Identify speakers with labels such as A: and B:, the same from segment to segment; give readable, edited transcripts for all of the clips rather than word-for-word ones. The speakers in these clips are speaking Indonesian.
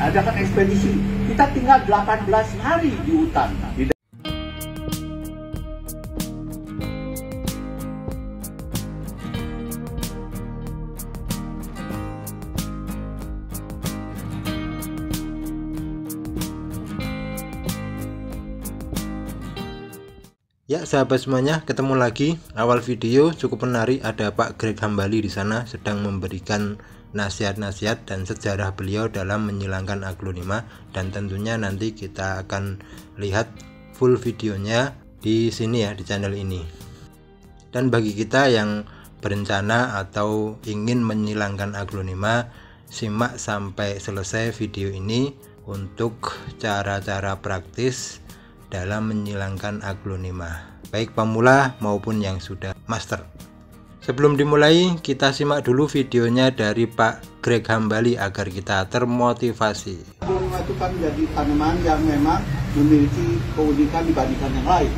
A: adakan ekspedisi. Kita tinggal 18 hari di hutan.
B: Ya sahabat semuanya, ketemu lagi. Awal video cukup menarik, ada Pak Greg Hambali di sana sedang memberikan nasihat-nasihat dan sejarah beliau dalam menyilangkan aglonema, dan tentunya nanti kita akan lihat full videonya di sini ya, di channel ini. Dan bagi kita yang berencana atau ingin menyilangkan aglonema, simak sampai selesai video ini untuk cara-cara praktis dalam menyilangkan aglonema, baik pemula maupun yang sudah master. Sebelum dimulai, kita simak dulu videonya dari Pak Greg Hambali agar kita termotivasi.
A: Aglonema itu kan jadi tanaman yang memang memiliki keunikan dibandingkan yang lain.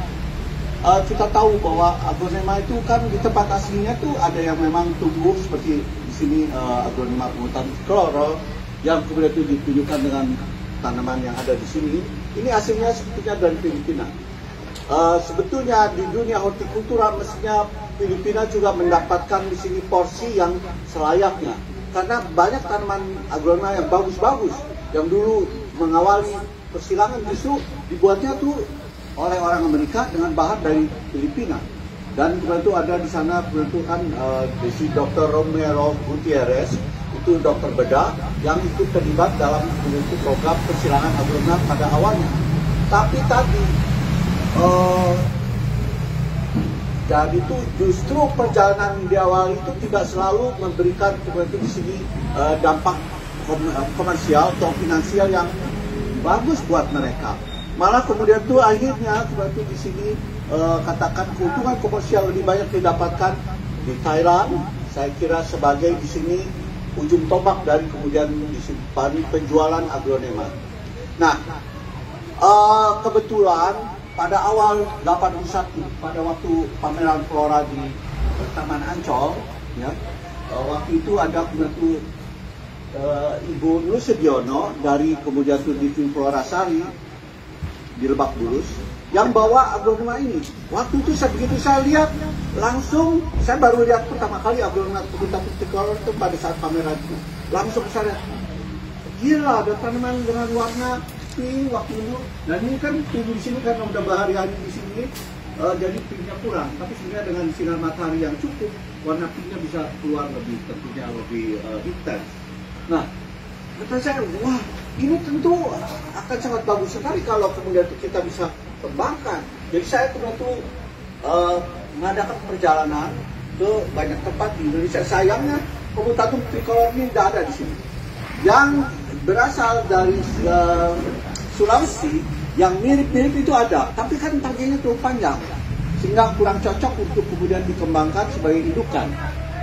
A: Kita tahu bahwa aglonema itu kan di tempat aslinya tuh ada yang memang tumbuh seperti di sini, aglonema multicolor yang kemudian itu ditunjukkan dengan tanaman yang ada di sini. Ini aslinya sepertinya dari Filipina. Sebetulnya di dunia hortikultura mestinya Filipina juga mendapatkan di sini porsi yang selayaknya, karena banyak tanaman aglonema yang bagus-bagus yang dulu mengawali persilangan justru dibuatnya tuh oleh orang Amerika dengan bahan dari Filipina. Dan kemudian itu ada di sana kan si Dr. Romero Gutierrez, itu dokter bedah yang ikut terlibat dalam program persilangan aglonema pada awalnya. Tapi tadi jadi itu justru perjalanan di awal itu tidak selalu memberikan kemudian di sini dampak komersial atau finansial yang bagus buat mereka. Malah kemudian tuh akhirnya kemudian di sini katakan keuntungan komersial lebih banyak didapatkan di Thailand. Saya kira sebagai di sini ujung tombak dari kemudian disimpan penjualan aglonema. Nah, kebetulan pada awal 81 pada waktu pameran flora di Taman Ancol, ya, waktu itu ada kemudian Ibu Nur Sediono dari kemudian Divin Flora Sari di Lebak Bulus yang bawa aglonema ini. Waktu itu begitu saya lihat langsung, saya baru lihat pertama kali aglonema multicolor itu pada saat pameran itu. Langsung saya lihat, gila, ada tanaman dengan warna pink waktu itu. Dan ini kan pink di sini karena udah berhari-hari di sini, jadi pinknya kurang. Tapi sebenarnya dengan sinar matahari yang cukup, warna pinknya bisa keluar lebih, tentunya lebih intens. Nah, kata saya, wah, ini tentu akan sangat bagus sekali kalau kemudian kita bisa kembangkan. Jadi saya kemudian mengadakan perjalanan ke banyak tempat di Indonesia. Sayangnya komutatum tricolor ini tidak ada di sini. Yang berasal dari Sulawesi yang mirip-mirip itu ada, tapi kan tangkainya terlalu panjang sehingga kurang cocok untuk kemudian dikembangkan sebagai indukan.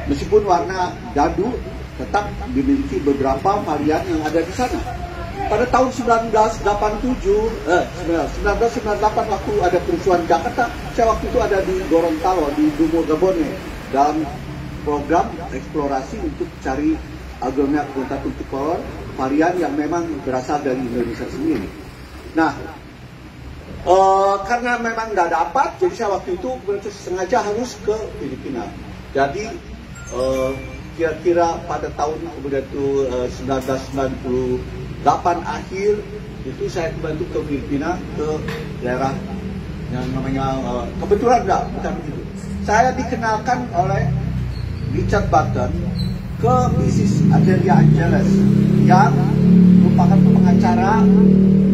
A: Meskipun warna dadu tetap dimiliki beberapa varian yang ada di sana. Pada tahun 1998 waktu ada kerusuhan Jakarta, saya waktu itu ada di Gorontalo, di Dumo Gabone, dalam program eksplorasi untuk cari aglonema multicolor multicolor varian yang memang berasal dari Indonesia sendiri. Nah, karena memang nggak dapat, jadi saya waktu itu sengaja harus ke Filipina. Jadi kira-kira pada tahun kemudian itu 1998 akhir itu saya bantu ke Filipina, ke daerah yang namanya kebetulan bukan begitu. Saya dikenalkan oleh Richard Button ke Mrs. Adelia Angeles yang merupakan pengacara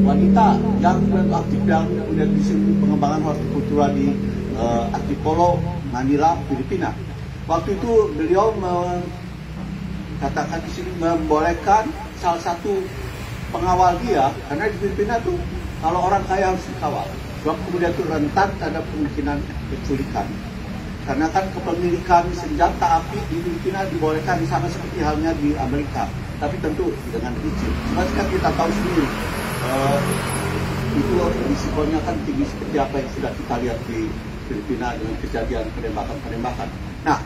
A: wanita yang aktif dalam kemudian di pengembangan hortikultura di Antipolo, Manila, Filipina. Waktu itu beliau katakan di sini membolehkan salah satu pengawal dia, karena di Filipina tuh kalau orang kaya harus dikawal. Sebab kemudian itu rentan terhadap kemungkinan penculikan. Karena kan kepemilikan senjata api di Filipina dibolehkan sama seperti halnya di Amerika, tapi tentu dengan izin. Sebab kan kita tahu sendiri itu risikonya kan tinggi seperti apa yang sudah kita lihat di Filipina dengan kejadian penembakan-penembakan. Nah,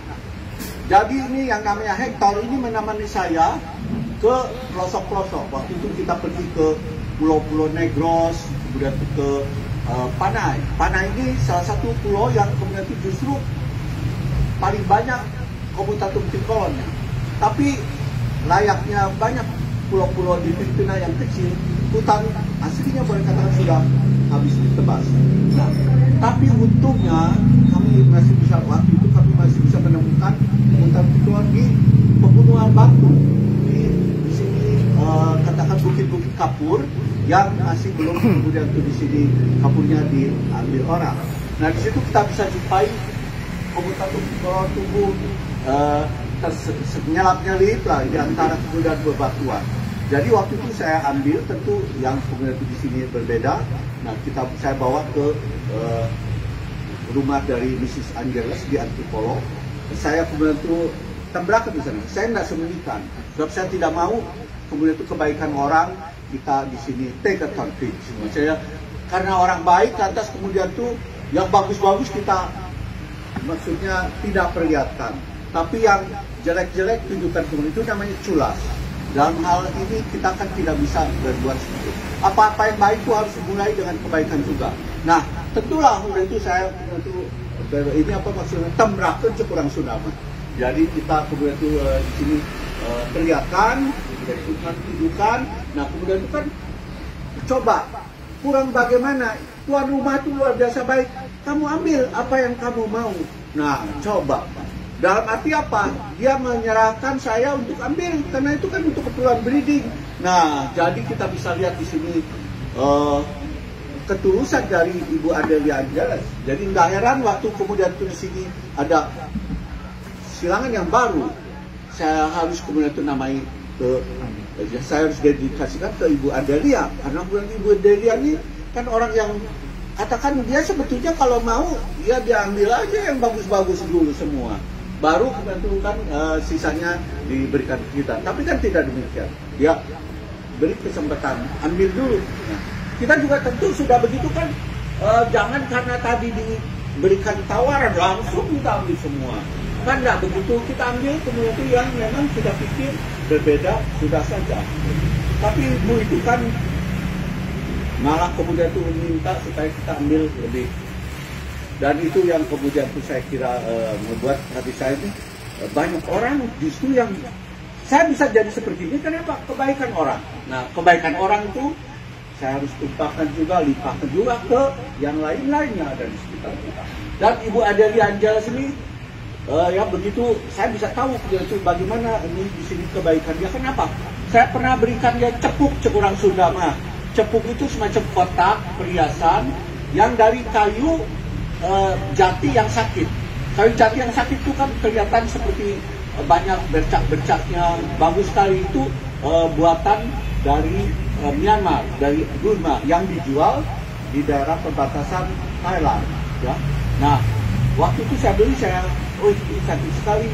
A: jadi ini yang namanya Hector ini menemani saya ke pelosok-pelosok. Waktu itu kita pergi ke Pulau-Pulau Negros, kemudian ke Panay. Panay ini salah satu pulau yang kemudian itu justru paling banyak komutatum tricolornya. Tapi layaknya banyak pulau-pulau di Filipina yang kecil, hutan aslinya boleh katakan sudah habis ditebas. Nah, tapi untungnya kami masih bisa, waktu itu kami masih bisa menemukan hutan tricolor di pegunungan batu di sini, katakan bukit-bukit kapur yang masih belum kemudian tuh di sini kapurnya diambil orang. Nah, di situ kita bisa jumpai komutatum tricolor tumbuh nyelap-nyelip lah di antara kemudian bebatuan. Jadi waktu itu saya ambil, tentu yang kemudian di sini berbeda. Nah, saya bawa ke rumah dari Mrs. Angeles di Antipolo. Saya kemudian itu tembrakan di sana. Saya tidak sembunyikan, sebab saya tidak mau kemudian itu kebaikan orang kita di sini take advantage. Saya karena orang baik, lantas kemudian itu yang bagus-bagus kita maksudnya tidak perlihatkan. Tapi yang jelek-jelek tunjukkan kemudian, itu namanya culas. Dalam hal ini kita kan tidak bisa berbuat seperti itu. Apa-apa yang baik itu harus dimulai dengan kebaikan juga. Nah, tentulah udah itu saya itu ini apa maksudnya tembrakan cekurang Sundama. Jadi kita kemudian itu di sini perlihatkan, kemudian itu kan tunjukkan. Nah, kemudian itu kan coba kurang bagaimana, tuan rumah itu luar biasa baik. Kamu ambil apa yang kamu mau. Nah, coba. Dalam arti apa? Dia menyerahkan saya untuk ambil, karena itu kan untuk keperluan breeding. Nah, jadi kita bisa lihat di sini ketulusan dari Ibu Adelia Angeles. Jadi nggak heran waktu kemudian itu di sini ada silangan yang baru, saya harus kemudian itu namai saya harus dedikasikan ke Ibu Adelia, karena kemudian Ibu Adelia ini kan orang yang katakan dia sebetulnya kalau mau dia diambil aja yang bagus-bagus dulu semua. Baru kemudian kan sisanya diberikan kita. Tapi kan tidak demikian. Dia beri kesempatan, ambil dulu. Nah, kita juga tentu sudah begitu kan, jangan karena tadi diberikan tawaran langsung kita ambil semua. Kan tidak begitu, kita ambil kemudian itu yang memang kita pikir berbeda sudah saja. Tapi Ibu itu kan malah kemudian itu meminta supaya kita ambil lebih. Dan itu yang kemudian itu saya kira membuat hati saya ini banyak orang justru yang saya bisa jadi seperti ini, kenapa? Kebaikan orang. Nah, kebaikan orang itu saya harus tumpahkan juga, limpahkan juga ke yang lain-lainnya ada di sekitar kita. Dan Ibu Adelia Angeles ini ya begitu saya bisa tahu itu bagaimana ini di sini kebaikan dia. Kenapa? Saya pernah berikan dia cepuk cekurang Sundama. Cepuk itu semacam kotak perhiasan yang dari kayu jati yang sakit. Kayu jati yang sakit itu kan kelihatan seperti banyak bercak-bercaknya, bagus sekali. Itu buatan dari Myanmar, dari Burma yang dijual di daerah perbatasan Thailand. Ya. Nah, waktu itu saya beli, oh itu cantik sekali.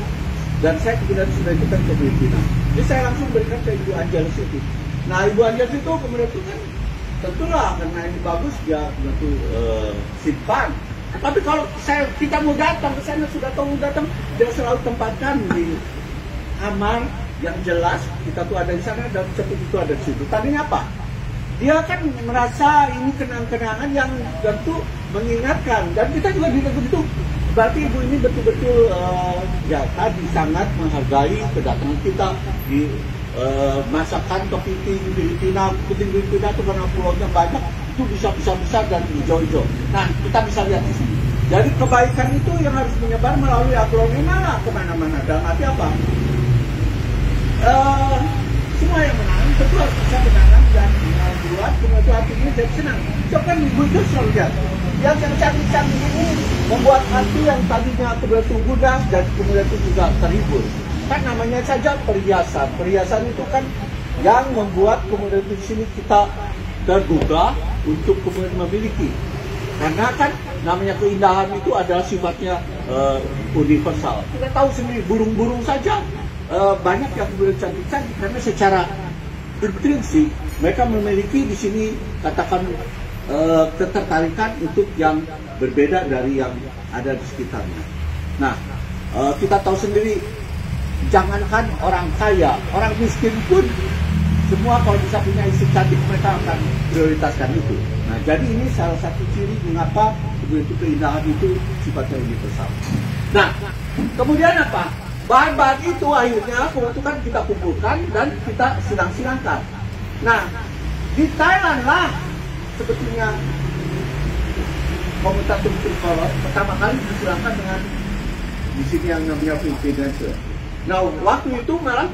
A: Dan saya kemudian sudah ikutan ke Filipina. Jadi saya langsung berikan ke Ibu Angeles itu. Nah, Ibu Angeles itu kemudian itu kan tentulah karena ini bagus dia tentu simpan. Tapi kalau kita mau datang ke sana, sudah tahu datang, dia selalu tempatkan di kamar yang jelas kita tuh ada di sana dan cepuk itu ada di situ. Tadinya apa? Dia kan merasa ini kenang-kenangan yang tentu mengingatkan, dan kita juga begitu. Berarti Ibu ini betul-betul ya tadi sangat menghargai kedatangan kita di masakan kepiting Filipina. Kepiting Filipina itu karena pulaunya banyak, itu bisa besar dan hijau-hijau. Nah, kita bisa lihat di sini. Jadi kebaikan itu yang harus menyebar melalui aglonema kemana-mana. Dalam arti apa? Semua yang menanam tentu harus bisa menanam dan membuat kemudian hati ini jadi senang. Coba kan Ibu itu selalu lihat yang cantik-cantik ini membuat hati yang tadinya kemudian gudas dan kemudian itu juga terhibur. Kan namanya saja perhiasan. Perhiasan itu kan yang membuat kemudian di sini kita tergugah untuk kemudian memiliki. Karena kan namanya keindahan itu adalah sifatnya universal. Kita tahu sendiri burung-burung saja banyak yang kemudian cantik-cantik karena secara intrinsik mereka memiliki di sini katakan ketertarikan untuk yang berbeda dari yang ada di sekitarnya. Nah, kita tahu sendiri jangankan orang kaya, orang miskin pun semua kalau bisa punya istri cantik mereka akan prioritaskan itu. Nah, jadi ini salah satu ciri mengapa begitu keindahan itu sifatnya universal. Nah, kemudian apa? Bahan-bahan itu akhirnya kan kita kumpulkan dan kita sidang-sidangkan. Nah, di Thailand lah sebetulnya komutator tricolor pertama kali disilangkan dengan di sini yang namanya Filipina. Nah, waktu itu malah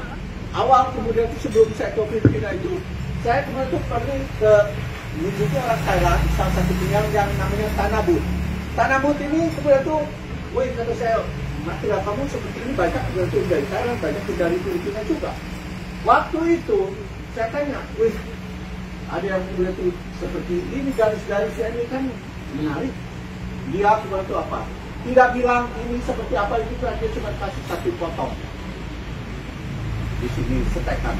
A: awal kemudian itu sebelum saya ke Filipina itu, saya kemudian itu pergi ke menunjukkan orang Thailand, salah satu penyiar yang namanya Tanabut. Tanabut ini kemudian itu, woi kata saya, material kamu seperti ini banyak kemudian itu dari Thailand, banyak dari Filipina juga. Waktu itu saya tanya, wih ada yang kemudian itu seperti ini garis-garisnya ini kan menarik. Dia kemudian itu apa? Tidak bilang ini seperti apa itu, dia cuma kasih satu potong. Di sini setekan.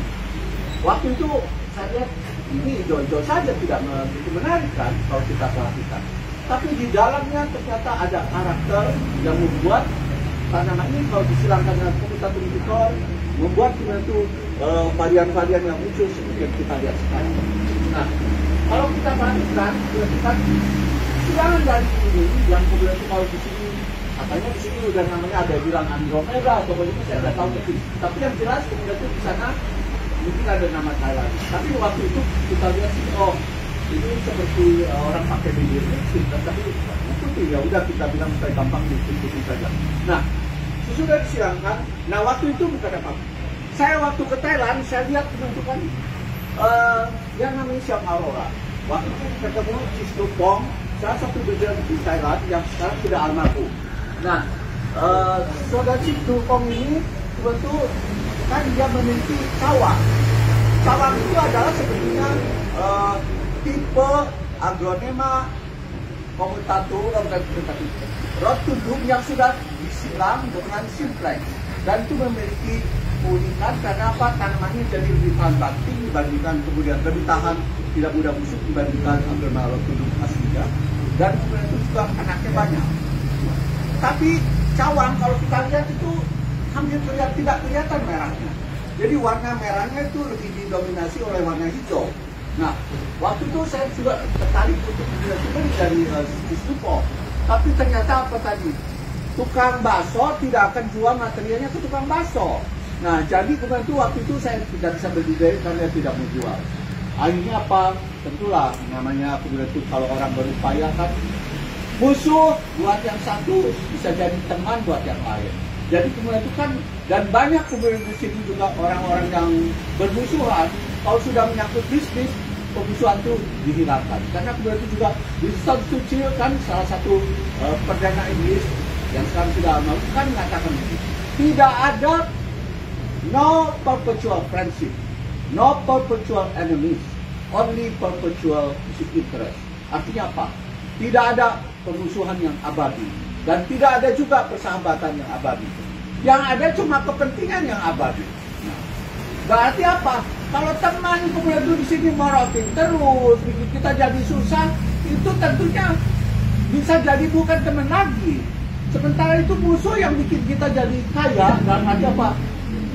A: Waktu itu saya lihat ini hijau-hijau saja tidak begitu menarik kan kalau kita perhatikan. Tapi di dalamnya ternyata ada karakter yang membuat tanaman ini kalau disilangkan dengan komutator tricolor membuat itu varian-varian yang muncul seperti yang kita lihat sekarang. Nah, kalau kita perhatikan silangan dari ini yang kemudian kalau di sini katanya di sini udah namanya ada bilang Andromeda atau bagaimana saya tidak tahu tapi yang jelas kemudian itu di sana mungkin ada nama Thailand. Tapi waktu itu kita lihat sih, oh ini seperti orang pakai bibir sih, tapi itu ya udah kita bilang supaya gampang diikuti saja. Nah, sesudah disilangkan, nah waktu itu bukan apa. Saya waktu ke Thailand, saya lihat menentukan yang namanya Siam Aurora. Waktu itu ketemu Cisnupong, salah satu berjalan di Thailand yang sekarang sudah almarhum. Nah, saudara Cisnupong ini betul kan dia memiliki cawang. Cawang itu adalah sebenarnya tipe Agronema komutator rotundum yang sudah disilang dengan simplex dan itu memiliki keunikan karena apa? Tanamannya jadi lebih tahan banting dibandingkan kemudian lebih tahan tidak mudah busuk dibandingkan Agronema rotundum aslinya dan kemudian itu juga anaknya banyak. Tapi cawang kalau kita lihat itu hampir tidak kelihatan merahnya. Jadi warna merahnya itu lebih didominasi oleh warna hijau. Nah, waktu itu saya juga tertarik untuk beli dari Cisnupong. Tapi ternyata apa tadi? Tukang bakso tidak akan jual materialnya ke tukang bakso. Nah, jadi kemudian itu waktu itu saya tidak bisa beli dari karena tidak mau jual. Akhirnya apa? Tentulah namanya kemudian itu kalau orang berupaya kan musuh buat yang satu bisa jadi teman buat yang lain. Jadi kemudian itu kan dan banyak kemudian di sini juga orang-orang yang bermusuhan kalau sudah menyangkut bisnis pemusuhan itu dihilangkan karena kemudian itu juga Winston Churchill kan salah satu perdana Inggris yang sekarang sudah almarhum kan mengatakan tidak ada no perpetual friendship, no perpetual enemies, only perpetual interest. Artinya apa? Tidak ada pemusuhan yang abadi dan tidak ada juga persahabatan yang abadi. Yang ada cuma kepentingan yang abadi. Nah, berarti apa? Kalau teman kemudian itu di sini morotin terus, bikin kita jadi susah, itu tentunya bisa jadi bukan teman lagi. Sementara itu musuh yang bikin kita jadi kaya, dan arti apa?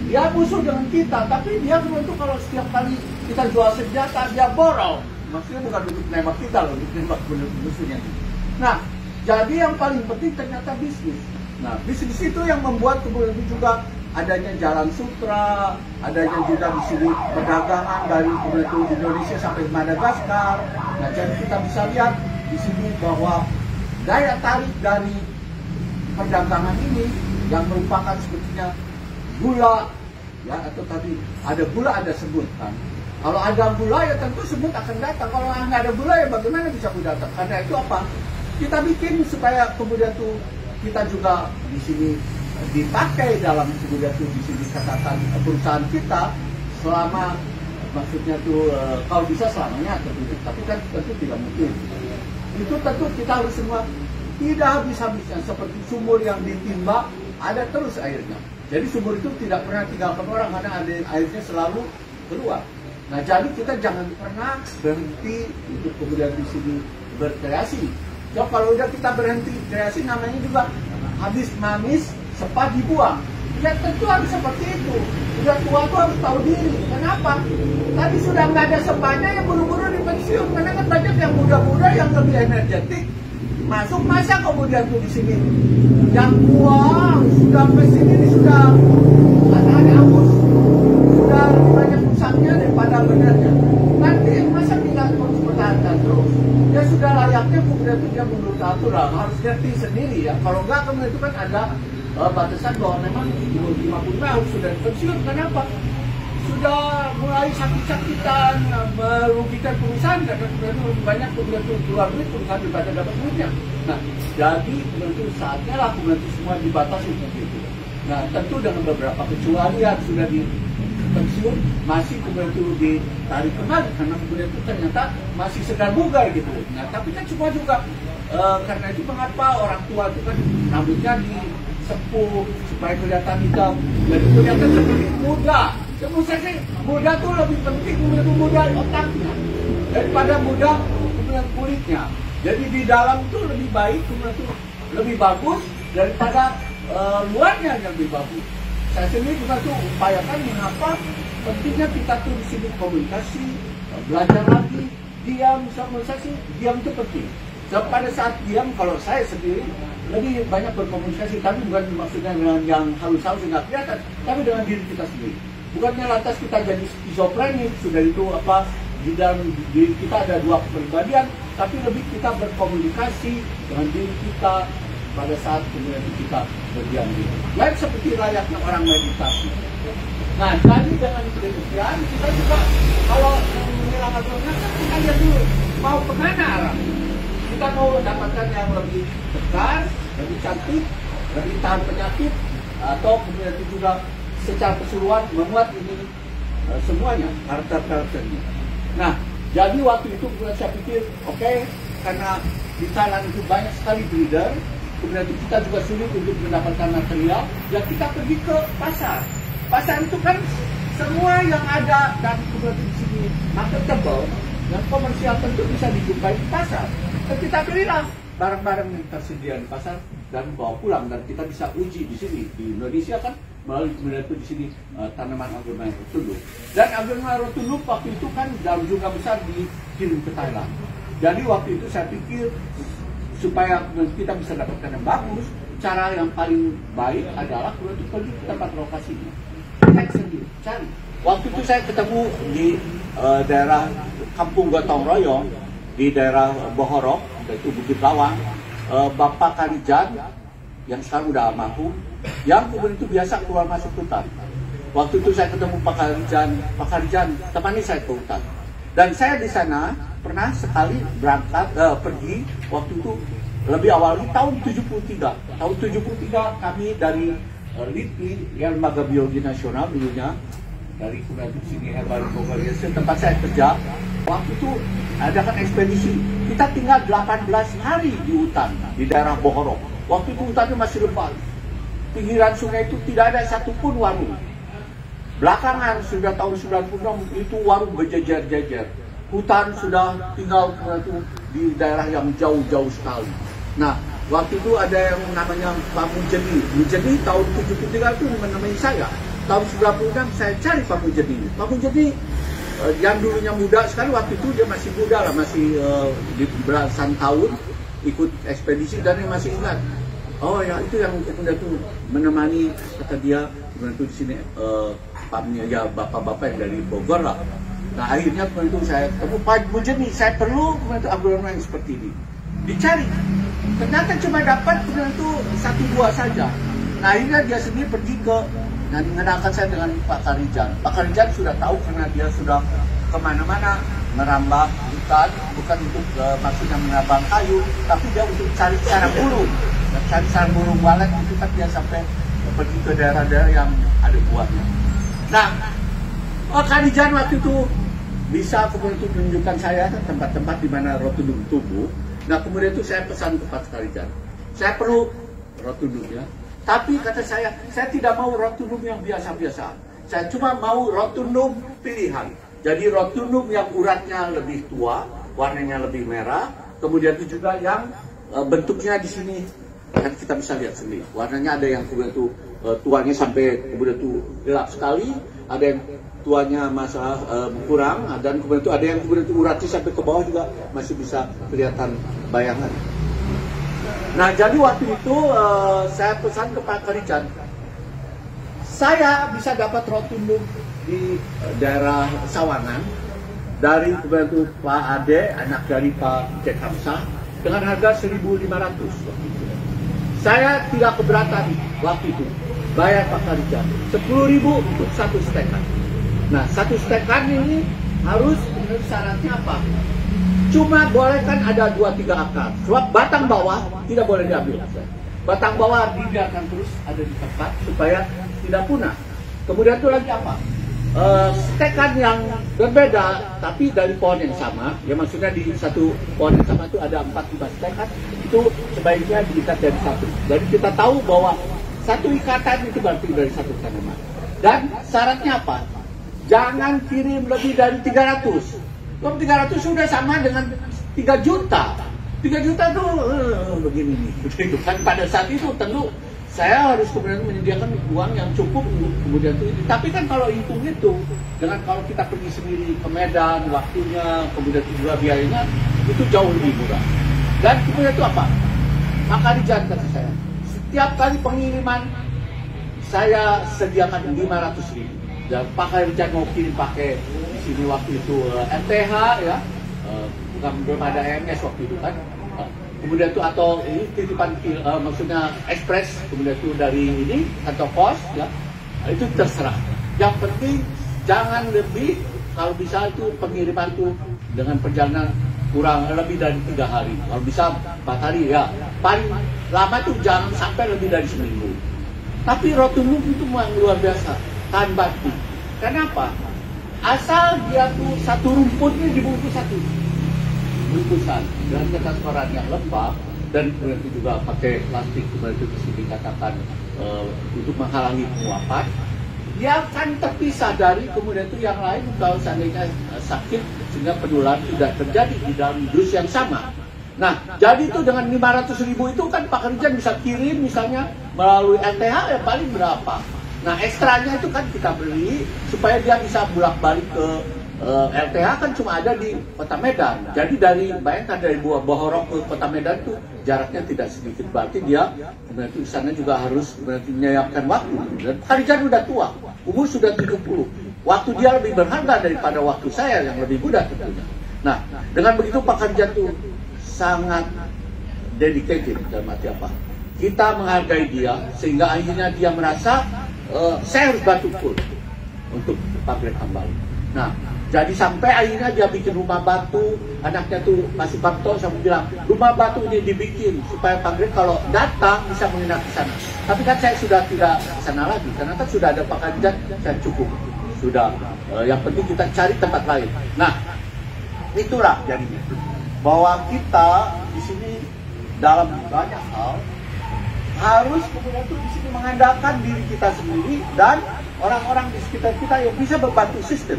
A: Dia musuh dengan kita, tapi dia kemudian itu kalau setiap kali kita jual senjata, dia borong. Maksudnya bukan untuk nembak kita loh, untuk nembak musuhnya. Nah, jadi yang paling penting ternyata bisnis. Nah, bisnis itu yang membuat kemudian itu juga adanya Jalan Sutra, adanya juga di sini perdagangan dari kemudian itu Indonesia sampai Madagaskar. Nah, jadi kita bisa lihat di sini bahwa daya tarik dari perdagangan ini yang merupakan sebetulnya gula, ya atau tadi ada gula ada semut kan. Kalau ada gula ya tentu semut akan datang. Kalau nggak ada gula ya bagaimana bisa datang? Karena itu apa? Kita bikin supaya kemudian tuh kita juga di sini dipakai dalam kemudian tuh di sini catatan perusahaan kita selama maksudnya tuh kalau bisa selamanya tentu, tapi kan tentu tidak mungkin. Itu tentu kita harus semua tidak habis-habisnya seperti sumur yang ditimba ada terus airnya. Jadi sumur itu tidak pernah tinggalkan orang karena ada airnya selalu keluar. Nah jadi kita jangan pernah berhenti untuk kemudian di sini berkreasi. So kalau udah kita berhenti kreasi namanya juga habis manis sempat dibuang. Ya tentu harus seperti itu. Sudah tua tuh harus tahu diri. Kenapa? Tadi sudah nggak ada sebanya yang buru-buru di pensiun. Karena kan banyak yang muda-muda yang lebih energetik masuk, masa kemudian tuh di sini yang tua sudah mesin ini sudah ada hangus, sudah banyak rusaknya daripada benarnya. Nanti masa kita terus pertahankan terus? Ya sudah layaknya kemudian dia menurut aturan harus ngerti sendiri ya. Kalau enggak kemudian itu kan ada batasan bahwa memang 50 tahun sudah pensiun. Kenapa? Sudah mulai sakit-sakitan, merugikan perusahaan karena kemudian lebih banyak kemudian keluar duit perusahaan daripada dapat duitnya. Nah, jadi kemudian itu saatnya lah kemudian itu semua dibatasi seperti itu. Nah, tentu dengan beberapa kecualian sudah di pensiun masih kemudian itu ditarik kembali karena kemudian itu ternyata masih sedang bugar gitu. Nah, tapi kan semua juga karena itu mengapa orang tua itu kan rambutnya disepuh supaya kelihatan hitam dan kelihatan seperti muda. Menurut saya muda itu lebih penting kemudian muda otaknya daripada muda kemudian kulitnya. Jadi di dalam itu lebih baik kemudian itu lebih bagus daripada luarnya yang lebih bagus. Saya sendiri juga tuh upayakan mengapa pentingnya kita tuh di sini komunikasi, belajar lagi, diam, sosialisasi, diam itu penting. Pada saat diam, kalau saya sendiri lebih banyak berkomunikasi, tapi bukan maksudnya dengan yang halus-halus nggak kelihatan, tapi dengan diri kita sendiri. Bukannya lantas kita jadi skizofrenik, sudah itu apa di dalam diri kita ada dua kepribadian, tapi lebih kita berkomunikasi dengan diri kita pada saat kemudian kita berdiam diri. Lain seperti layaknya orang meditasi. Nah, jadi dengan demikian kita juga kalau menjelang agama kita lihat dulu mau kemana arah. Kita mau dapatkan yang lebih tegar, lebih cantik, lebih tahan penyakit, atau kemudian itu juga secara keseluruhan memuat ini semuanya karakter-karakternya. Nah, jadi waktu itu saya pikir, oke, karena di Thailand itu banyak sekali breeder, kemudian itu kita juga sulit untuk mendapatkan material, ya kita pergi ke pasar. Pasar itu kan semua yang ada dan kemudian di sini marketable, yang komersial tentu bisa dijumpai di pasar. Dan kita belilah barang-barang yang tersedia di pasar dan bawa pulang dan kita bisa uji di sini di Indonesia kan melalui kemudian itu di sini tanaman Aglaonema rotundum. Dan Aglaonema rotundum waktu itu kan dalam jumlah besar dikirim ke Thailand. Jadi waktu itu saya pikir supaya kita bisa dapatkan yang bagus, cara yang paling baik adalah kemudian pergi ke tempat lokasinya. Cek sendiri, cari. Waktu itu saya ketemu di daerah Kampung Gotong Royong di daerah Bohorok, yaitu Bukit Lawang, Bapak Karijan yang sekarang udah almarhum, yang kemudian itu biasa keluar masuk hutan. Waktu itu saya ketemu Pak Karijan temani saya ke hutan. Dan saya di sana pernah sekali berangkat pergi waktu itu lebih awal tahun 73. Tahun 73 kami dari LIPI, yang Lembaga Biologi Nasional dulunya, dari kemudian di sini Herbarium Bogor, tempat saya kerja. Waktu itu adakan ekspedisi. Kita tinggal 18 hari di hutan di daerah Bohorok. Waktu itu hutannya masih lebat. Pinggiran sungai itu tidak ada satupun warung. Belakangan sudah tahun 96 itu warung berjejer-jejer. Hutan sudah tinggal di daerah yang jauh-jauh sekali. Nah, waktu itu ada yang namanya Pak Mujeni. Mujeni tahun 73 itu menemui saya. Tahun 96 saya cari Pak Mujeni. Pak Mujeni yang dulunya muda sekali, waktu itu dia masih muda lah, masih di belasan tahun ikut ekspedisi dan dia masih ingat. Oh ya, itu yang kemudian itu menemani, kata dia kemudian itu di sini ya bapak-bapak yang dari Bogor lah. Nah akhirnya kemudian itu saya ketemu Pak Mujeni, saya perlu kemudian itu Aglaonema yang seperti ini. Dicari, ternyata cuma dapat kemudian itu 1-2 saja. Nah akhirnya dia sendiri pergi ke, nah mengenalkan saya dengan Pak Karijan. Pak Karijan sudah tahu karena dia sudah kemana-mana merambah hutan, bukan untuk maksudnya menabang kayu, tapi dia untuk cari sarang burung. Dan cari sarang burung walet itu kan dia sampai pergi ke daerah-daerah yang ada buahnya. Nah, Karijan waktu itu bisa kemudian itu menunjukkan saya tempat-tempat di mana rotundum tumbuh. Nah kemudian itu saya pesan ke Pak Karijan, saya perlu rotundum ya. Tapi kata saya tidak mau rotundum yang biasa-biasa. Saya cuma mau rotundum pilihan. Jadi rotundum yang uratnya lebih tua, warnanya lebih merah, kemudian itu juga yang bentuknya di sini kan kita bisa lihat sendiri. Warnanya ada yang kemudian itu tuanya sampai kemudian itu gelap sekali, ada yang tuanya masalah kurang, dan kemudian itu ada yang kemudian itu uratnya sampai ke bawah juga masih bisa kelihatan bayangan. Nah, jadi waktu itu saya pesan ke Pak Karijan, saya bisa dapat rotundum di daerah Sawangan dari kemudian itu Pak Ade, anak dari Pak Cek Hamzah, dengan harga 1.500 waktu itu. Saya tidak keberatan waktu itu bayar Pak Karijan 10.000 untuk satu stekan. Nah, satu stekan ini harus menurut syaratnya apa? Cuma boleh kan ada 2-3 akar. Sebab batang bawah tidak boleh diambil. Batang bawah dibiarkan terus ada di tempat supaya tidak punah. Kemudian itu lagi apa? Stekan yang berbeda tapi dari pohon yang sama. Ya, maksudnya di satu pohon yang sama itu ada 4-5 stekan. Itu sebaiknya diikat dari satu. Jadi kita tahu bahwa satu ikatan itu berarti dari satu tanaman. Dan syaratnya apa? Jangan kirim lebih dari 300. Kalau 300 sudah sama dengan 3 juta. 3 juta tuh begini nih. Kan pada saat itu tentu saya harus kemudian menyediakan uang yang cukup untuk kemudian itu. Tapi kan kalau hitung-hitung, dengan kalau kita pergi sendiri ke Medan, waktunya, kemudian juga biayanya, itu jauh lebih murah. Dan kemudian itu apa? Maka dijanjikan saya, setiap kali pengiriman saya sediakan 500.000. Dan Pak Karijan mau kirim pakai di sini waktu itu MTH ya, bukan belum ada EMS waktu itu kan. Kemudian itu atau ini titipan maksudnya ekspres, kemudian itu dari ini atau pos ya, itu terserah. Yang penting jangan lebih, kalau bisa itu pengiriman itu dengan perjalanan kurang lebih dari 3 hari. Kalau bisa 4 hari ya. Paling lama itu jangan sampai lebih dari seminggu. Tapi rotundum itu memang luar biasa. Tahan batik. Kenapa? Asal dia tuh satu rumputnya dibungkus satu bungkusan dengan kertas koran yang lembab, dan kemudian itu juga pakai plastik kemudian itu bisa dikatakan untuk menghalangi penguapan. Dia akan terpisah dari kemudian itu yang lain kalau seandainya sakit sehingga penularan tidak terjadi di dalam dus yang sama. Nah, jadi itu dengan 500.000 itu kan Pak Karijan bisa kirim misalnya melalui LTH ya paling berapa. Nah, ekstranya itu kan kita beli supaya dia bisa bolak-balik ke LTH kan cuma ada di Kota Medan. Jadi bayangkan dari Bohorok ke Kota Medan itu jaraknya tidak sedikit. Berarti dia kemudian itu di sana juga harus menyiapkan waktu. Dan Karijan udah tua, umur sudah 70. Waktu dia lebih berharga daripada waktu saya yang lebih muda tentunya. Nah, dengan begitu Pak Karijan itu sangat dedicated dalam arti apa? Kita menghargai dia sehingga akhirnya dia merasa saya harus bantu full untuk Pak Greg Hambali. Nah, jadi sampai akhirnya dia bikin rumah batu. Anaknya tuh Pak Suparto sampai bilang rumah batu ini dibikin supaya Pak Greg kalau datang bisa menginap di sana. Tapi kan saya sudah tidak ke sana lagi karena kan sudah ada Pak Karijan, saya cukup sudah. Yang penting kita cari tempat lain. Nah, itulah jadinya bahwa kita di sini dalam banyak hal harus kemudian itu di sini mengandalkan diri kita sendiri dan orang-orang di sekitar kita yang bisa membantu sistem.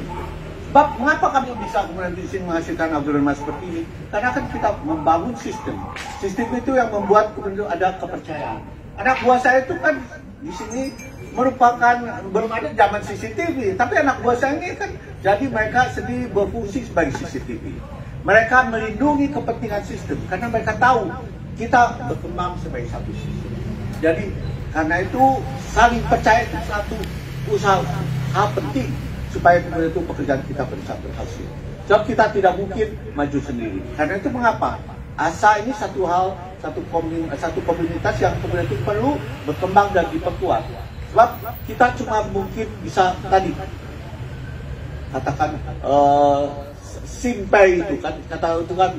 A: Sebab mengapa kami bisa kemudian di sini menghasilkan agronomi seperti ini? Karena kan kita membangun sistem. Sistem itu yang membuat kemudian ada kepercayaan. Anak buah saya itu kan di sini merupakan belum ada zaman CCTV, tapi anak buah saya ini kan jadi mereka sendiri berfungsi sebagai CCTV. Mereka melindungi kepentingan sistem karena mereka tahu kita berkembang sebagai satu sistem. Jadi karena itu saling percaya itu satu usaha hal penting supaya kemudian itu pekerjaan kita bisa berhasil. Sebab kita tidak mungkin maju sendiri. Karena itu mengapa? ASA ini satu hal, satu komunitas yang kemudian itu perlu berkembang dan diperkuat. Sebab kita cuma mungkin bisa tadi katakan simpai itu kan kata itu kan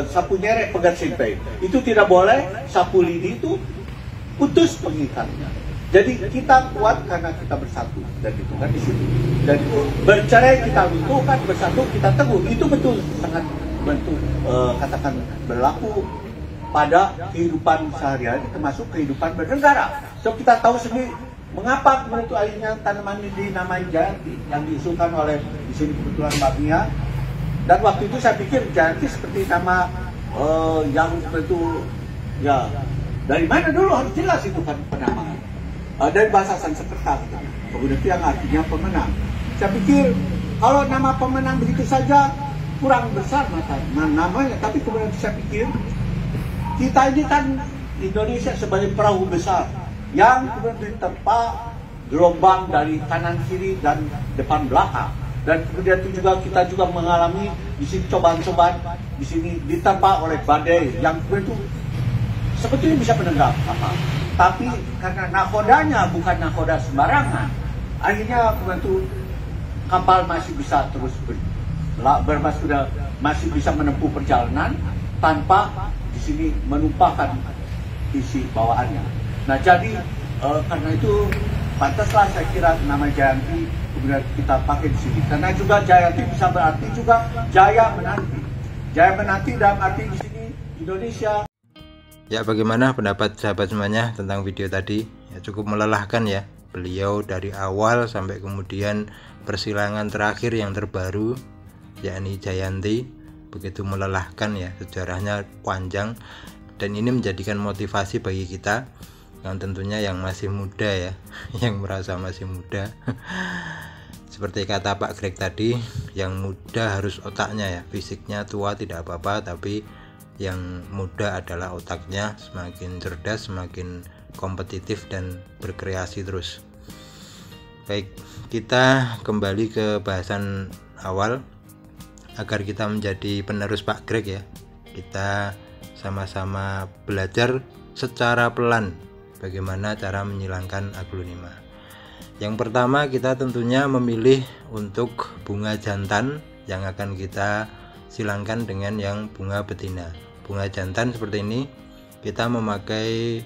A: sapu nyerek pegang simpai. Itu tidak boleh, sapu lidi itu putus pengikatnya. Jadi kita kuat karena kita bersatu dan itu kan di situ. Dan bercerai kita runtuh kan, bersatu kita teguh. Itu betul sangat bentuk katakan berlaku pada kehidupan sehari-hari termasuk kehidupan bernegara. So kita tahu sendiri mengapa kemudian itu akhirnya tanaman ini dinamai Jayanti yang diusulkan oleh di sini kebetulan Mbak Mia. Dan waktu itu saya pikir Jayanti seperti nama yang itu ya dari mana dulu harus jelas itu kan penamaan. dari bahasa Sanskerta, kemudian itu yang artinya pemenang. Saya pikir kalau nama pemenang begitu saja kurang besar namanya, tapi kemudian saya pikir kita ini kan Indonesia sebagai perahu besar yang kemudian diterpa gelombang dari kanan kiri dan depan belakang, dan kemudian itu juga kita juga mengalami di sini cobaan-cobaan, di sini diterpa oleh badai yang kemudian itu sebetulnya bisa menendang kapal, tapi karena nakodanya bukan nakoda sembarangan, akhirnya kemudian itu kapal masih bisa terus masih bisa menempuh perjalanan tanpa di sini menumpahkan isi bawaannya. Nah, jadi karena itu pantaslah saya kira nama Jayanti kemudian kita pakai di sini. Karena juga Jayanti bisa berarti juga jaya menanti. Jaya menanti dalam arti di sini Indonesia.
B: Ya, bagaimana pendapat sahabat semuanya tentang video tadi? Ya, cukup melelahkan ya. Beliau dari awal sampai kemudian persilangan terakhir yang terbaru, yakni Jayanti, begitu melelahkan ya, sejarahnya panjang, dan ini menjadikan motivasi bagi kita yang tentunya yang masih muda ya, yang merasa masih muda. Seperti kata Pak Greg tadi, yang muda harus otaknya ya, fisiknya tua tidak apa-apa, tapi yang muda adalah otaknya, semakin cerdas, semakin kompetitif dan berkreasi terus. Baik, kita kembali ke bahasan awal. Agar kita menjadi penerus Pak Greg ya, kita sama-sama belajar secara pelan bagaimana cara menyilangkan aglonema. Yang pertama, kita tentunya memilih untuk bunga jantan yang akan kita silangkan dengan yang bunga betina. Bunga jantan seperti ini, kita memakai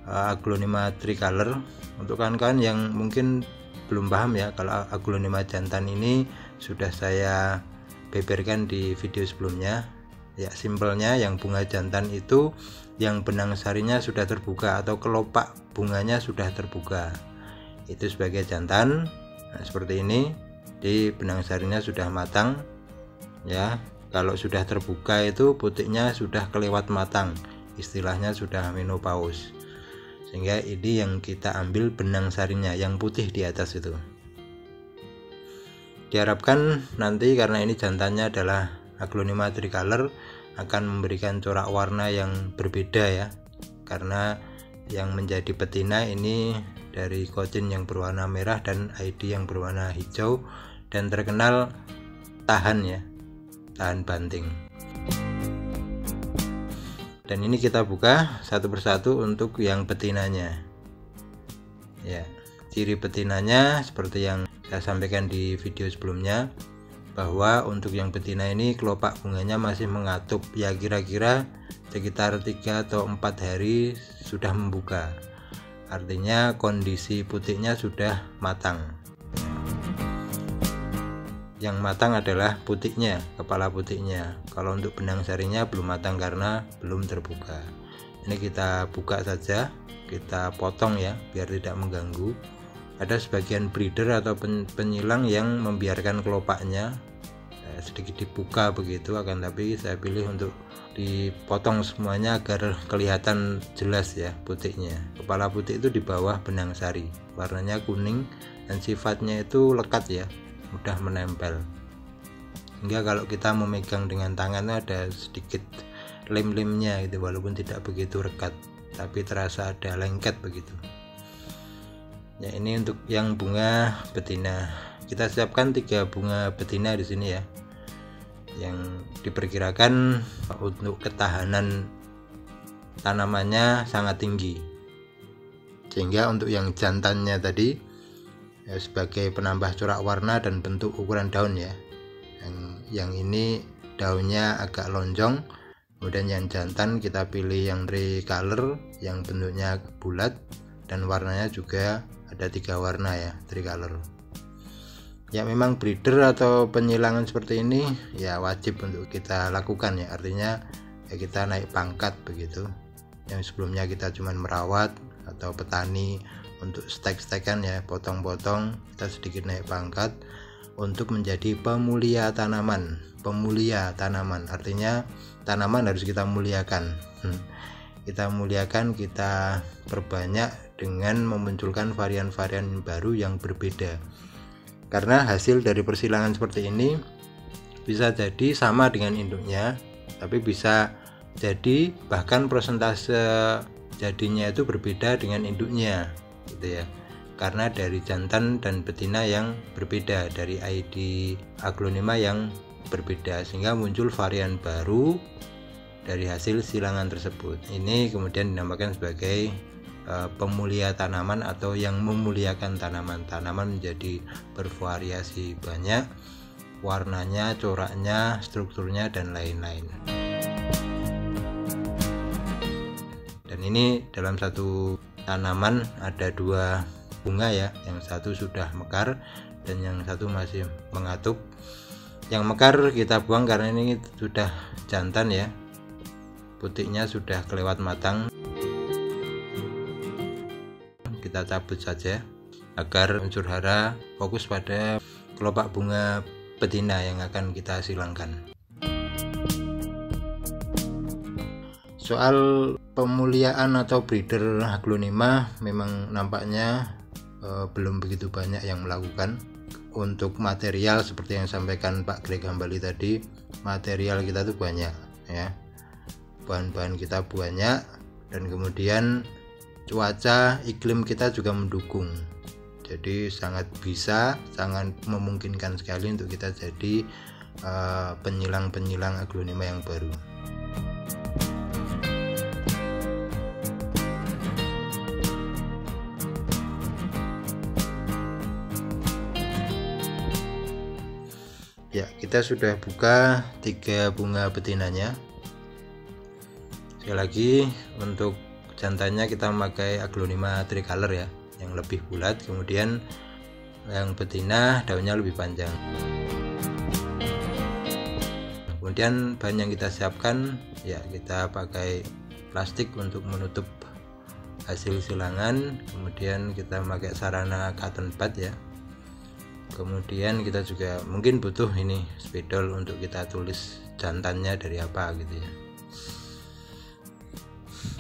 B: aglonema tricolor. Untuk kawan-kawan yang mungkin belum paham ya, kalau aglonema jantan ini sudah saya beberkan di video sebelumnya ya. Simpelnya yang bunga jantan itu yang benang sarinya sudah terbuka atau kelopak bunganya sudah terbuka, itu sebagai jantan. Nah, seperti ini, di benang sarinya sudah matang ya. Kalau sudah terbuka itu putiknya sudah kelewat matang, istilahnya sudah menopause, sehingga ini yang kita ambil benang sarinya yang putih di atas itu. Diharapkan nanti karena ini jantannya adalah aglonema tricolor akan memberikan corak warna yang berbeda ya, karena yang menjadi betina ini dari Cochin yang berwarna merah dan ID yang berwarna hijau dan terkenal tahan ya, tahan banting. Dan ini kita buka satu persatu untuk yang betinanya ya. Ciri betinanya seperti yang saya sampaikan di video sebelumnya, bahwa untuk yang betina ini kelopak bunganya masih mengatup ya, kira-kira sekitar 3 atau 4 hari sudah membuka, artinya kondisi putiknya sudah matang. Yang matang adalah putiknya, kepala putiknya. Kalau untuk benang sarinya belum matang karena belum terbuka. Ini kita buka saja, kita potong ya biar tidak mengganggu. Ada sebagian breeder atau penyilang yang membiarkan kelopaknya sedikit dibuka begitu, akan tapi saya pilih untuk dipotong semuanya agar kelihatan jelas ya putiknya. Kepala putik itu di bawah benang sari, warnanya kuning dan sifatnya itu lekat ya, mudah menempel, hingga kalau kita memegang dengan tangan ada sedikit lem-lemnya gitu, walaupun tidak begitu rekat tapi terasa ada lengket begitu ya. Ini untuk yang bunga betina. Kita siapkan 3 bunga betina di sini ya, yang diperkirakan untuk ketahanan tanamannya sangat tinggi, sehingga untuk yang jantannya tadi ya, sebagai penambah corak warna dan bentuk ukuran daun ya. Yang ini daunnya agak lonjong. Kemudian yang jantan kita pilih yang tricolor yang bentuknya bulat dan warnanya juga ada 3 warna ya, tricolor. Ya memang breeder atau penyilangan seperti ini ya wajib untuk kita lakukan ya, artinya ya kita naik pangkat begitu. Yang sebelumnya kita cuma merawat atau petani untuk stek-stekan ya, potong-potong, kita sedikit naik pangkat untuk menjadi pemulia tanaman. Pemulia tanaman artinya tanaman harus kita muliakan. Kita muliakan, kita perbanyak dengan memunculkan varian-varian baru yang berbeda. Karena hasil dari persilangan seperti ini bisa jadi sama dengan induknya, tapi bisa jadi bahkan persentase jadinya itu berbeda dengan induknya gitu ya, karena dari jantan dan betina yang berbeda, dari ID aglonema yang berbeda, sehingga muncul varian baru dari hasil silangan tersebut. Ini kemudian dinamakan sebagai pemulia tanaman atau yang memuliakan tanaman. Tanaman menjadi bervariasi banyak, warnanya, coraknya, strukturnya, dan lain-lain. Dan ini dalam satu tanaman ada 2 bunga ya, yang satu sudah mekar dan yang satu masih mengatup. Yang mekar kita buang karena ini sudah jantan ya, putiknya sudah kelewat matang, kita cabut saja agar unsur hara fokus pada kelopak bunga betina yang akan kita silangkan. Soal pemuliaan atau breeder aglonema memang nampaknya belum begitu banyak yang melakukan. Untuk material seperti yang sampaikan Pak Greg Hambali tadi, material kita tuh banyak ya, bahan-bahan kita banyak, dan kemudian cuaca iklim kita juga mendukung, jadi sangat memungkinkan sekali untuk kita jadi penyilang aglonema yang baru. Ya, kita sudah buka 3 bunga betinanya. Sekali lagi, untuk jantannya kita memakai aglonema tricolor ya, yang lebih bulat, kemudian yang betina daunnya lebih panjang. Kemudian bahan yang kita siapkan ya, kita pakai plastik untuk menutup hasil silangan, kemudian kita pakai sarana cotton bud ya. Kemudian kita juga mungkin butuh ini spidol untuk kita tulis jantannya dari apa gitu ya.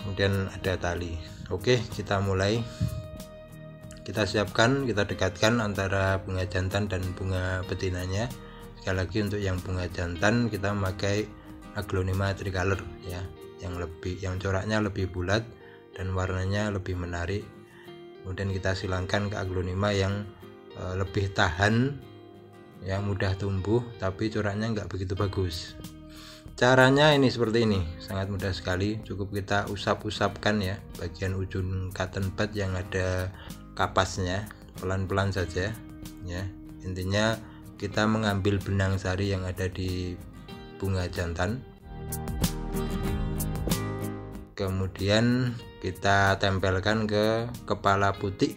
B: Kemudian ada tali. Oke, kita mulai. Kita siapkan, kita dekatkan antara bunga jantan dan bunga betinanya. Sekali lagi, untuk yang bunga jantan kita memakai aglonema tricolor ya, yang coraknya lebih bulat dan warnanya lebih menarik. Kemudian kita silangkan ke aglonema yang lebih tahan ya, mudah tumbuh tapi coraknya nggak begitu bagus. Caranya ini seperti ini, sangat mudah sekali. Cukup kita usap-usapkan ya bagian ujung cotton bud yang ada kapasnya, pelan-pelan saja ya. Intinya kita mengambil benang sari yang ada di bunga jantan, kemudian kita tempelkan ke kepala putik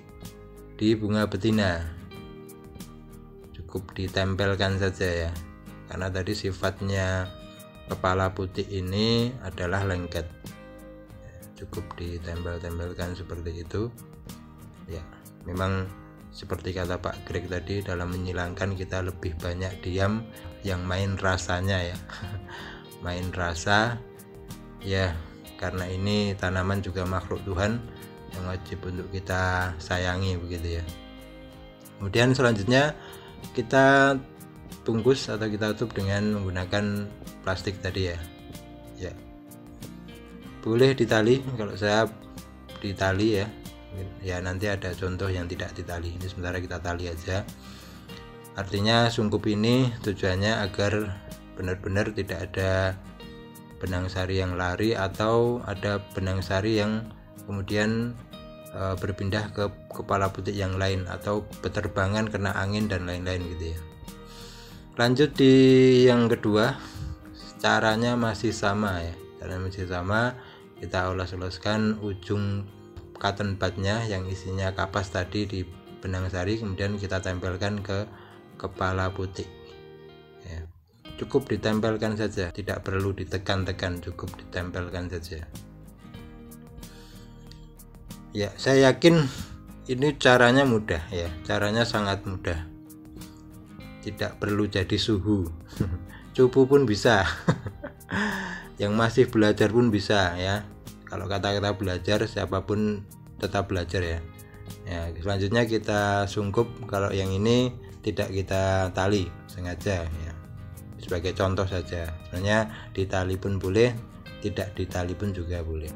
B: di bunga betina. Cukup ditempelkan saja ya, karena tadi sifatnya kepala putik ini adalah lengket. Cukup ditempel-tempelkan seperti itu ya. Memang seperti kata Pak Greg tadi, dalam menyilangkan kita lebih banyak diam, yang main rasanya ya. Main rasa ya, karena ini tanaman juga makhluk Tuhan yang wajib untuk kita sayangi begitu ya. Kemudian selanjutnya kita bungkus atau kita tutup dengan menggunakan plastik tadi ya. Ya, boleh ditali, kalau saya ditali ya. Ya, nanti ada contoh yang tidak ditali. Ini sementara kita tali aja. Artinya sungkup ini tujuannya agar benar-benar tidak ada benang sari yang lari, atau ada benang sari yang kemudian berpindah ke kepala putik yang lain, atau beterbangan kena angin dan lain-lain gitu ya. Lanjut di yang kedua, caranya masih sama ya, caranya masih sama. Kita oles-oleskan ujung cotton budnya yang isinya kapas tadi di benang sari, kemudian kita tempelkan ke kepala putik ya. Cukup ditempelkan saja, tidak perlu ditekan-tekan, cukup ditempelkan saja ya. Saya yakin ini caranya mudah ya, caranya sangat mudah, tidak perlu jadi suhu. Cupu pun bisa. Yang masih belajar pun bisa ya. Kalau kata-kata belajar, siapapun tetap belajar ya. Selanjutnya kita sungkup, kalau yang ini tidak kita tali sengaja ya, sebagai contoh saja. Sebenarnya ditali pun boleh, tidak ditali pun juga boleh.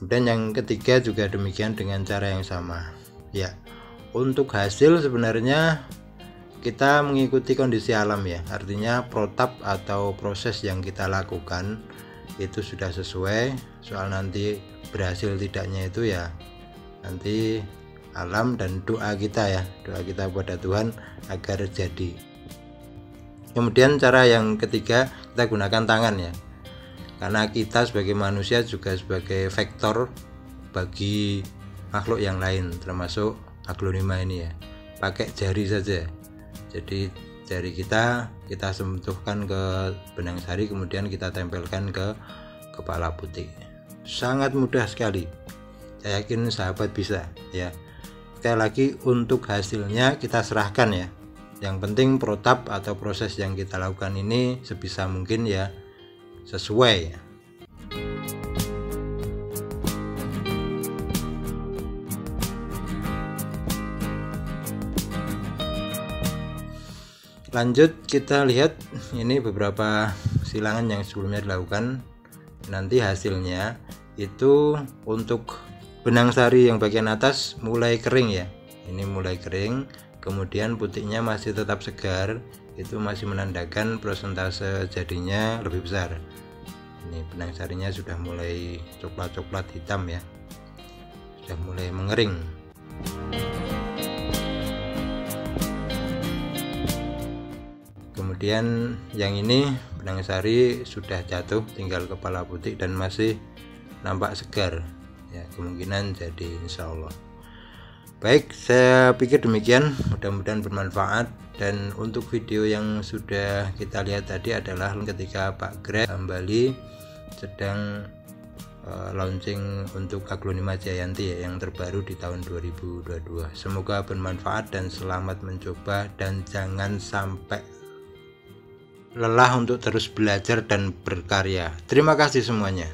B: Dan yang ketiga juga demikian dengan cara yang sama ya. Untuk hasil sebenarnya kita mengikuti kondisi alam ya, artinya protap atau proses yang kita lakukan itu sudah sesuai. Soal nanti berhasil tidaknya itu ya nanti alam dan doa kita ya, doa kita kepada Tuhan agar jadi. Kemudian cara yang ketiga, kita gunakan tangan ya, karena kita sebagai manusia juga sebagai vektor bagi makhluk yang lain, termasuk aglonema ini ya. Pakai jari saja, jadi jari kita sentuhkan ke benang sari, kemudian kita tempelkan ke kepala putih. Sangat mudah sekali, saya yakin sahabat bisa ya. Sekali lagi, untuk hasilnya kita serahkan ya. Yang penting protap atau proses yang kita lakukan ini sebisa mungkin ya sesuai. Lanjut kita lihat ini beberapa silangan yang sebelumnya dilakukan. Nanti hasilnya itu untuk benang sari yang bagian atas mulai kering ya, ini mulai kering, kemudian putihnya masih tetap segar, itu masih menandakan persentase jadinya lebih besar. Ini benang sarinya sudah mulai coklat-coklat hitam ya, sudah mulai mengering. Kemudian yang ini benang sari sudah jatuh, tinggal kepala putih dan masih nampak segar ya, kemungkinan jadi insya Allah. Baik, saya pikir demikian, mudah-mudahan bermanfaat. Dan untuk video yang sudah kita lihat tadi adalah ketika Pak Greg Hambali sedang launching untuk aglonema Jayanti ya, yang terbaru di tahun 2022. Semoga bermanfaat dan selamat mencoba, dan jangan sampai lelah untuk terus belajar dan berkarya. Terima kasih semuanya.